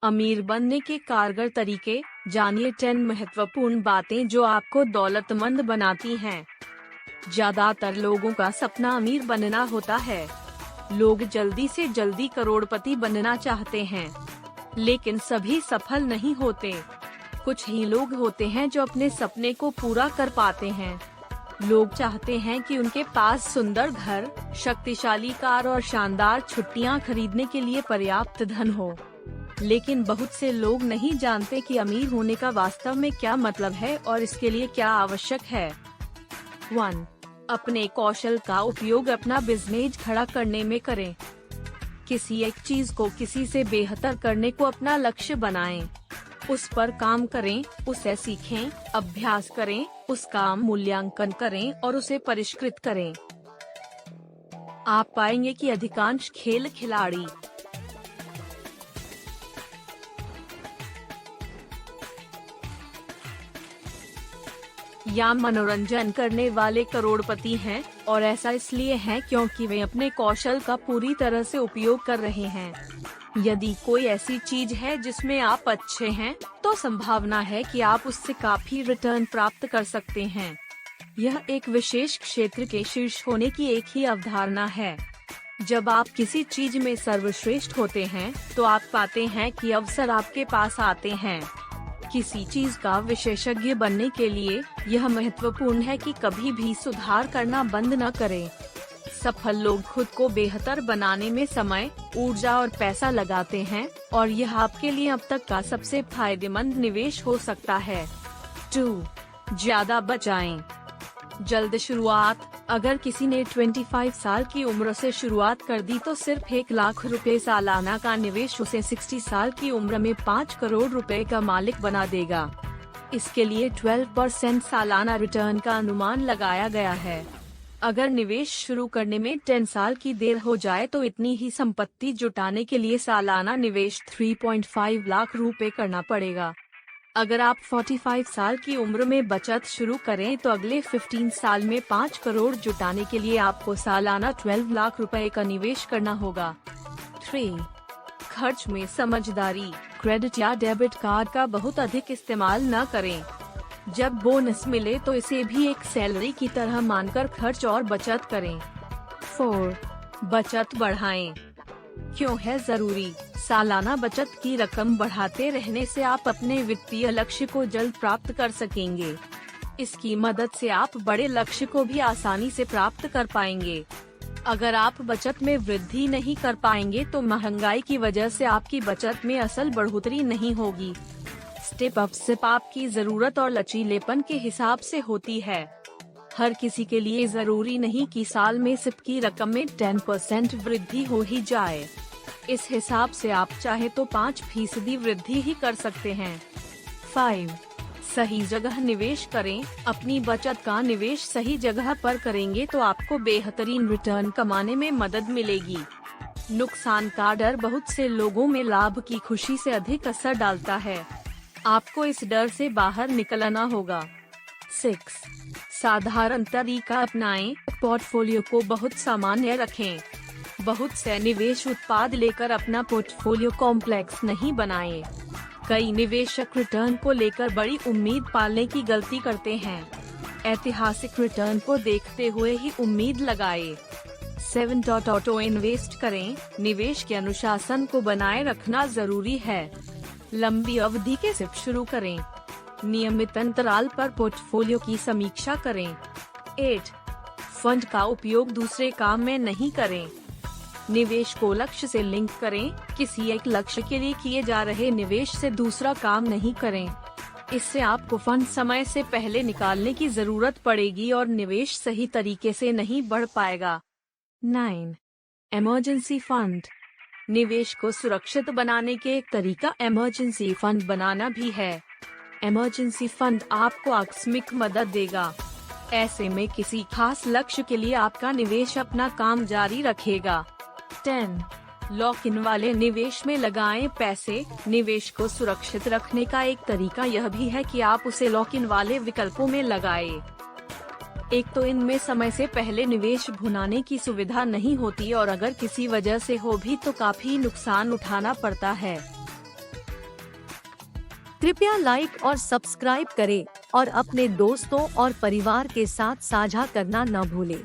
अमीर बनने के कारगर तरीके, जानिए 10 महत्वपूर्ण बातें जो आपको दौलतमंद बनाती हैं। ज्यादातर लोगों का सपना अमीर बनना होता है। लोग जल्दी से जल्दी करोड़पति बनना चाहते हैं, लेकिन सभी सफल नहीं होते। कुछ ही लोग होते हैं जो अपने सपने को पूरा कर पाते हैं। लोग चाहते हैं कि उनके पास सुंदर घर, शक्तिशाली कार और शानदार छुट्टियां खरीदने के लिए पर्याप्त धन हो। लेकिन बहुत से लोग नहीं जानते कि अमीर होने का वास्तव में क्या मतलब है और इसके लिए क्या आवश्यक है। 1. अपने कौशल का उपयोग अपना बिजनेस खड़ा करने में करें। किसी एक चीज को किसी से बेहतर करने को अपना लक्ष्य बनाएं। उस पर काम करें, उसे सीखें, अभ्यास करें, उसका मूल्यांकन करें और उसे परिष्कृत करें। आप पाएंगे कि अधिकांश खेल खिलाड़ी या मनोरंजन करने वाले करोड़पति हैं, और ऐसा इसलिए है क्योंकि वे अपने कौशल का पूरी तरह से उपयोग कर रहे हैं। यदि कोई ऐसी चीज है जिसमें आप अच्छे हैं, तो संभावना है कि आप उससे काफी रिटर्न प्राप्त कर सकते हैं। यह एक विशेष क्षेत्र के शीर्ष होने की एक ही अवधारणा है। जब आप किसी चीज में सर्वश्रेष्ठ होते हैं, तो आप पाते हैं कि अवसर आपके पास आते हैं। किसी चीज का विशेषज्ञ बनने के लिए यह महत्वपूर्ण है कि कभी भी सुधार करना बंद न करें। सफल लोग खुद को बेहतर बनाने में समय, ऊर्जा और पैसा लगाते हैं, और यह आपके लिए अब तक का सबसे फायदेमंद निवेश हो सकता है। 2. ज्यादा बचाएं। जल्द शुरुआत। अगर किसी ने 25 साल की उम्र से शुरुआत कर दी तो सिर्फ 1 लाख रुपए सालाना का निवेश उसे 60 साल की उम्र में 5 करोड़ रुपए का मालिक बना देगा। इसके लिए 12% सालाना रिटर्न का अनुमान लगाया गया है। अगर निवेश शुरू करने में 10 साल की देर हो जाए तो इतनी ही संपत्ति जुटाने के लिए सालाना निवेश 3.5 लाख रुपए करना पड़ेगा। अगर आप 45 साल की उम्र में बचत शुरू करें तो अगले 15 साल में 5 करोड़ जुटाने के लिए आपको सालाना 12 लाख रुपए का निवेश करना होगा। 3. खर्च में समझदारी। क्रेडिट या डेबिट कार्ड का बहुत अधिक इस्तेमाल न करें। जब बोनस मिले तो इसे भी एक सैलरी की तरह मानकर खर्च और बचत करें। 4. बचत बढ़ाएं। क्यों है जरूरी? सालाना बचत की रकम बढ़ाते रहने से आप अपने वित्तीय लक्ष्य को जल्द प्राप्त कर सकेंगे। इसकी मदद से आप बड़े लक्ष्य को भी आसानी से प्राप्त कर पाएंगे। अगर आप बचत में वृद्धि नहीं कर पाएंगे तो महंगाई की वजह से आपकी बचत में असल बढ़ोतरी नहीं होगी। स्टेप अप सिप आपकी जरूरत और लचीलेपन के हिसाब से होती है। हर किसी के लिए जरूरी नहीं कि साल में सिप की रकम में 10% वृद्धि हो ही जाए। इस हिसाब से आप चाहे तो 5% वृद्धि ही कर सकते हैं। 5. सही जगह निवेश करें। अपनी बचत का निवेश सही जगह पर करेंगे तो आपको बेहतरीन रिटर्न कमाने में मदद मिलेगी। नुकसान का डर बहुत से लोगों में लाभ की खुशी से अधिक असर डालता है। आपको इस डर से बाहर निकलना होगा। 6. साधारण तरीका अपनाएं। पोर्टफोलियो को बहुत सामान्य रखें। बहुत से निवेश उत्पाद लेकर अपना पोर्टफोलियो कॉम्प्लेक्स नहीं बनाएं। कई निवेशक रिटर्न को लेकर बड़ी उम्मीद पालने की गलती करते हैं। ऐतिहासिक रिटर्न को देखते हुए ही उम्मीद लगाएं। 7. ऑटो इन्वेस्ट करें। निवेश के अनुशासन को बनाए रखना जरूरी है। लंबी अवधि के सिप शुरू करें। नियमित अंतराल पर पोर्टफोलियो की समीक्षा करें। 8. फंड का उपयोग दूसरे काम में नहीं करें। निवेश को लक्ष्य से लिंक करें। किसी एक लक्ष्य के लिए किए जा रहे निवेश से दूसरा काम नहीं करें। इससे आपको फंड समय से पहले निकालने की जरूरत पड़ेगी और निवेश सही तरीके से नहीं बढ़ पाएगा। 9. Emergency fund. निवेश को सुरक्षित बनाने के एक तरीका इमरजेंसी फंड बनाना भी है। इमरजेंसी फंड आपको आकस्मिक मदद देगा। ऐसे में किसी खास लक्ष्य के लिए आपका निवेश अपना काम जारी रखेगा। 10. लॉक इन वाले निवेश में लगाएं पैसे। निवेश को सुरक्षित रखने का एक तरीका यह भी है कि आप उसे लॉक इन वाले विकल्पों में लगाएं। एक तो इनमें समय से पहले निवेश भुनाने की सुविधा नहीं होती और अगर किसी वजह से हो भी तो काफी नुकसान उठाना पड़ता है। कृपया लाइक और सब्सक्राइब करें और अपने दोस्तों और परिवार के साथ साझा करना न भूलें।